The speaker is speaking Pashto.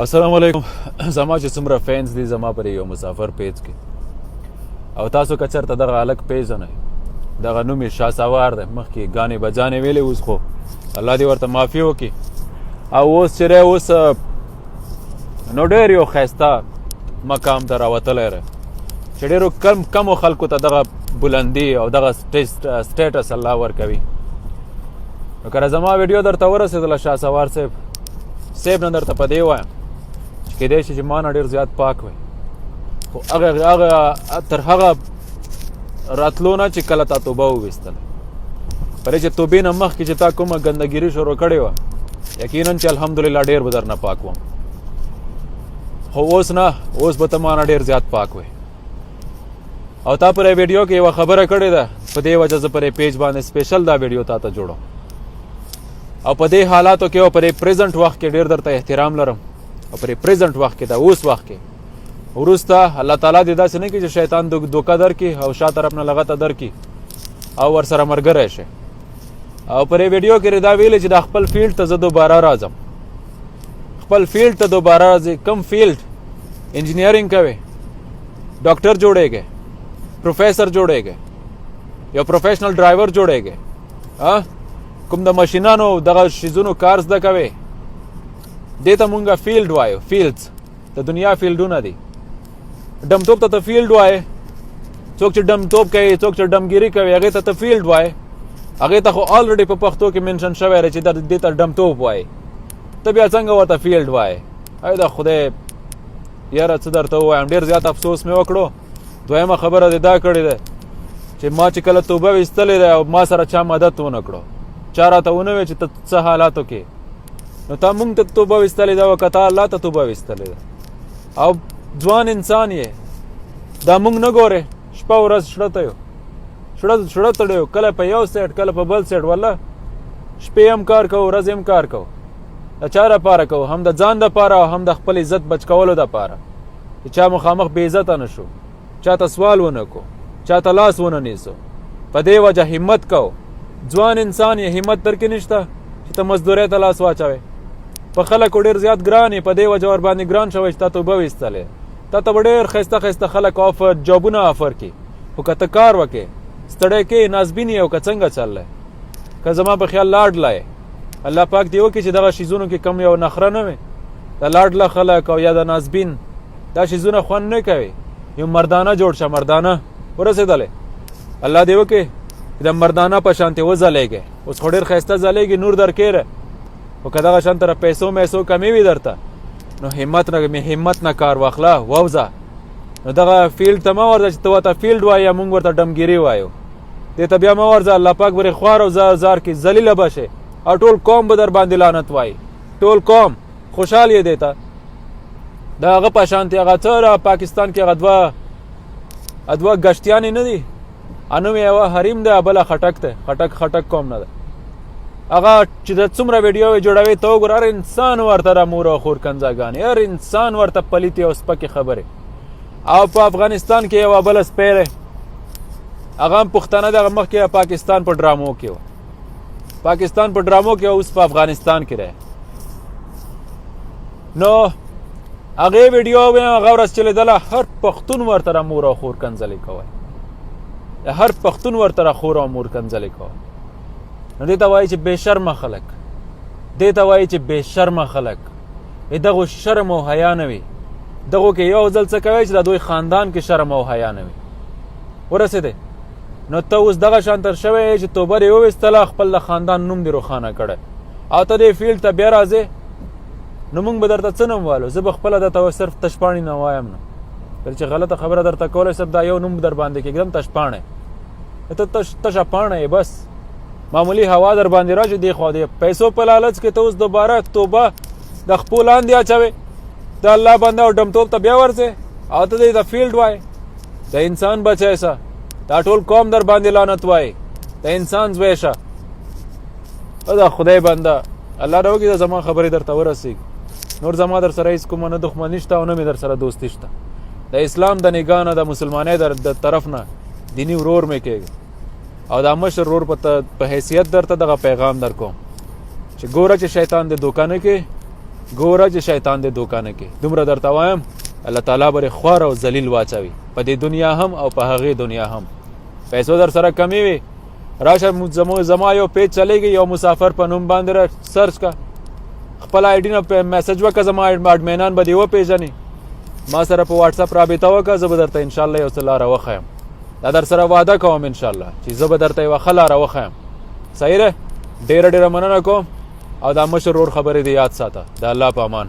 السلام علیکم. زما چې څومره فینس دي زما پر یو مسافر پیج کې او تاسو که چېرته دغه هلک پیژنئ دغه نوم یې شهسوار دی. مخکې ګانې بجانې ویلې اوس خو الله دې ورته معافي وکړي. او اوس چې دی اوس نو ډېر یو ښایسته مقام ته راوتلی دی چې ډېرو کمو خلکو ته دغه بلندي او دغه سټیټس الله ورکوي. نو که زما ویډیو درته ورسېدله شهسوار صاحب نه درته په دې وایم چې کیدای شي چې ما نه ډېر زیات پاک وي، خو هغه تر هغه راتلو نه چې کله تا توبه وویستله. پرې چې توبې نه مخکې چې تا کومه ګندګیري شروع کړې وه یقینا چې الحمدلله ډېر به درنه پاک وم، خو اوس نه، اوس به ته ما نه ډېر زیات پاک وي. او تا پر ویډیو کې یوه خبره کړې ده، په دې وجه زه پر پیج باندې سپیشل دا ویډیو تا ته جوړم. او په دې حالاتو کې او په دې پریزنټ وخت کې ډېر درته احترام لرم. او په دې پریزنټ وخت کې دا اوس وخت کې وروسته الله تعالی دې داسې نه کړي چې شیطان دوکه درکړي او شا طرف نه لغته درکړي او ورسره ملګری شي. او په دې ویډیو کې دا ویلې چې د خپل فیلډ ته زه دوباره راځم، خپل فیلډ ته دوباره راځي. کم فیلډ؟ انجینیرینګ کوي، ډاکټر جوړېږي، پروفیسر جوړېږي، یو پروفیشنل ډرایور جوړېږي، کوم د ماشینانو دغه شیزونو کار زده کوي، دې ته مونږه فیلډ وایو. فیلډز د دنیا فیلډونه دي. ډمتوب ته ته فیلډ وایې، څوک چې ډمتوب کوي، څوک چې ډمګیري کوي، هغې ته ته فیلډ وایې. هغې ته خو آلریډي په پښتو کې منشن شوی دی چې دې ته ډمتوب وایي، ته بیا څنګه ورته فیلډ وایې؟ ای د خدای یاره څه درته ووایم، ډېر زیات افسوس مې وکړو. دویمه خبره دې دا کړې ده چې ما چې کله توبه ویستلې ده او ما سره چا مدد ونه کړو، چا راته ونه وی چې ته څه حالاتو کې، نو تا مونږ ته توبه ویستلې ده او که تا الله ته توبه ویستلې ده او ځوان انسان یې، دا مونږ نه ګورې. شپه ورځ شړته یو، شړه تړی یو، کله په یو سایډ کله په بل سایډ، والله شپې هم کار کوو ورځې هم کار کوو. د چا دپاره کوو؟ هم د ځان دپاره او هم د خپل عزت بچ کولو دپاره چې چا مخامخ بې عزته نه شو، چا ته سوال ونه کو، چا ته لاس ونه نیسو. په دې وجه همت کو. ځوان انسان یې، همت در کې نشته چې ته مزدورۍ ته لاس واچوې. په خلکو ډېر زیات ګران یې، په دې وجه ور باندې ګران شوی چې تا توبه ویستلې. تا ته به ډېر ښایسته ښایسته خلک جابونه آفر کړي، خو که ته کار وکړې، ستړی کې نازبین یې او که څنګه چل دی، که زما په خیال لاډله یې، الله پاک دې وکړي چې دغه شیزونو کې کم یو نخره نه وي. د لاډله خلک او یا د نازبین دا شیزونه خوند نه کوي. یو مردانه جوړ شه، مردانه ورسېدلې. الله دې وکړي د مردانه په شانتې وځلېږي. اوس خو ډېر ښایسته ځلېږي، نور درکېره. خو که دغه شان تر پیسو میسو کمې وي درته، نو همت نه کار واخله، ووځه. نو دغه فیلډ ته مه ورځه چې ته ورته فیلډ وایې یا مونږ ورته ډمګیري وایو. دې ته بیا مه ورځه، الله پاک برې خوار او زار کې ذلیله به شې او ټول قوم به در باندې لعنت وایي. ټول قوم خوشحال یې دی ته. د هغه په شانتې هغه څه پاکستان کې هغه دوه ګشتیانې نه دي، انوم یوه حریم دی، بله خټک دی. خټک قوم نه ده. هغه چې د څومره ویډیو جوړوي ته وګوره، هر انسان ورته د مور او خور کنځاګانې، هر انسان ورته پلیتې او سپکې خبرې. او په افغانستان کې یوه بله سپی دی، هغه هم پښتانه دی، هغه مخکې پاکستان په ډرامو کې و، پاکستان په ډرامو کې اوس په افغانستان کې دی. نو هغې ویډیو هغه ورځ چې لیدله، هر پښتون ورته د مور او خور کنځلې کوی، هر پښتون ورته د خور او مور کنځلې کوی. نو دې ته وایي چې بې شرمه خلک، دې ته وایي چې بې شرمه خلک. دغو شرم او حیا نه وي، دغو کې یو ځل څه کوي چې د دوی خاندان کې شرم او حیا نه وي. ورسېدې نو ته اوس دغه شان تر شوی چې توبه دې وویستله، خپل د خاندان نوم دې روښانه کړی او ته دې فیلډ ته بیا راځې. نو مونږ به درته څه نوم والو؟ زه به خپله درته صرف تشپاڼې نه وایم نه، کله چې غلطه خبره درته کولی صرف دا یو نوم در باندې کېږدم، تشپاڼی. ته تشه پاڼه یې، بس معمولی هوا در باندې راشي دې خوا دې پیسو په لالچ کې ته اوس دوباره توبه د خپو لاندې اچوې، د الله بنده او ډمتوب ته بیا ورځې او ته دې د فیلډ وایې. د انسان بچی شه، دا ټول قوم در باندې لعنت وایي. د انسان زوی شه. د خدای بنده الله دې وکړي د زما خبرې درته ورسېږي. نور زما در سره هېڅ کومه نه دښمني شته او نه مې در سره دوستي شته. د اسلام د نګاه نه، د مسلمانۍ د طرف نه دیني ورور مې کېږي او دا مشر ورور په حیثیت درته دغه پیغام در کوم چې ګوره چې شیطان دې دوکه نه کې ګوره چې شیطان دې دوکه نه کې. دومره درته وایم الله تعالی به خوار او ذلیل واچوي په دې دنیا هم او په هغې دنیا هم. پیسو در سره کمی وي راشه زما یو پیج چلیږي یو مسافر په نوم باندې سرچ کا خپل آی ډي نه میسج وکړه زما اډمینان به دې وپېژني ما سره په واټس اپ رابطه وکړه زه به درته انشاءالله یو څه لاره وښیم. دا در سره وعده کوم انشاءالله چې زه به درته یوه ښه لاره وښیم. صحیح ده ډېره مننه کوم او دا مشر ورور خبرې دې یاد ساته. د الله په امان.